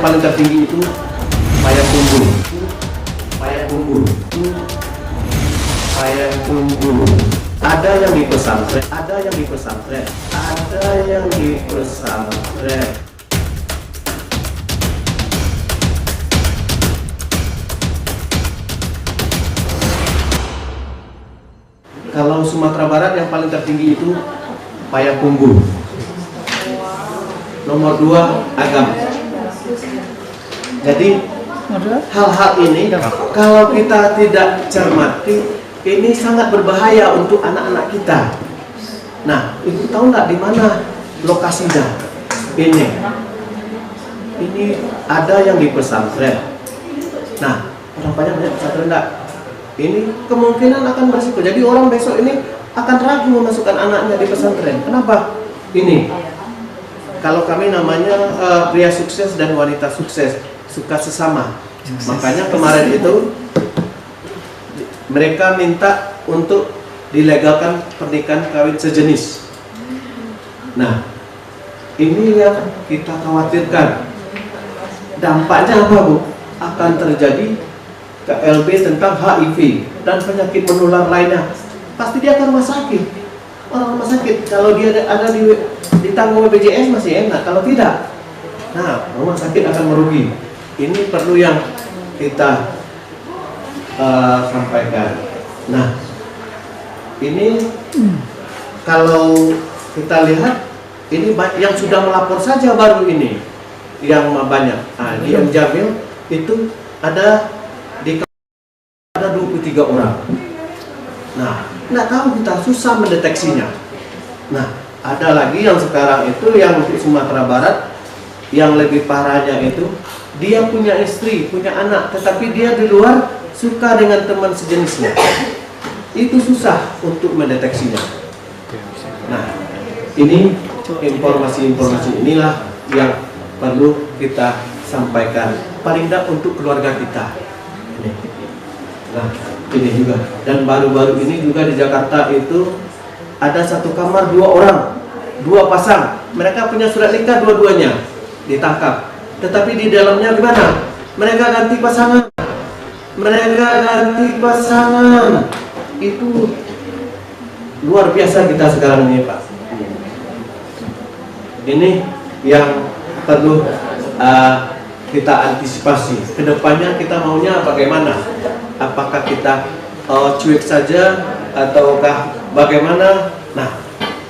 paling tertinggi itu Payakumbuh. Payakumbuh. Payakumbuh. Ada yang di pesantren, ada yang di pesantren, ada yang di pesantren. Kalau Sumatera Barat yang paling tertinggi itu Payakumbuh. Nomor 2 Agam. Jadi hal-hal ini kalau kita tidak cermati, ini sangat berbahaya untuk anak-anak kita. Nah, ibu tahu nggak di mana lokasinya? Ini ada yang di pesantren. Nah, orang banyak pesantren enggak? Ini kemungkinan akan berisiko. Jadi orang besok ini akan ragu memasukkan anaknya di pesantren. Kenapa? Ini, kalau kami namanya pria sukses dan wanita sukses, suka sesama. Makanya kemarin itu mereka minta untuk dilegalkan pernikahan kawin sejenis. Nah, ini yang kita khawatirkan. Dampaknya apa, Bu? Akan terjadi KLB tentang HIV dan penyakit menular lainnya. Pasti dia akan rumah sakit. Orang rumah sakit, kalau dia ada ditanggung BPJS masih enak, kalau tidak, nah rumah sakit akan merugi. Ini perlu yang kita sampaikan. Nah, ini kalau kita lihat, ini yang sudah melapor saja baru ini yang banyak. Nah, di Jamil itu ada 23 orang. Nah, nggak tahu, kita susah mendeteksinya. Nah, ada lagi yang sekarang itu yang untuk Sumatera Barat yang lebih parahnya itu, dia punya istri, punya anak, tetapi dia di luar suka dengan teman sejenisnya. Itu susah untuk mendeteksinya. Nah, ini informasi-informasi inilah yang perlu kita sampaikan, paling tidak untuk keluarga kita. Nah, ini juga. Dan baru-baru ini juga di Jakarta itu ada satu kamar 2 orang, 2 pasang. Mereka punya surat nikah dua-duanya, ditangkap. Tetapi di dalamnya gimana? Mereka ganti pasangan. Mereka ganti pasangan. Itu luar biasa kita sekarang ini, Pak. Ini yang perlu kita antisipasi. Kedepannya kita maunya bagaimana? Apakah kita cuek saja ataukah bagaimana? Nah,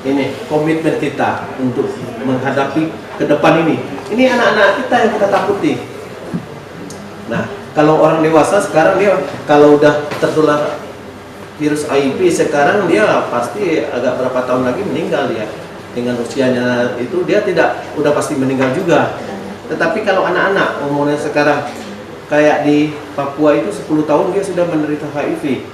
ini komitmen kita untuk menghadapi ke depan ini. Ini anak-anak kita yang kita takuti. Nah, kalau orang dewasa sekarang dia kalau udah tertular virus HIV sekarang dia pasti agak berapa tahun lagi meninggal ya. Dengan usianya itu dia udah pasti meninggal juga. Tetapi kalau anak-anak umurnya sekarang kayak di Papua itu 10 tahun dia sudah menderita HIV.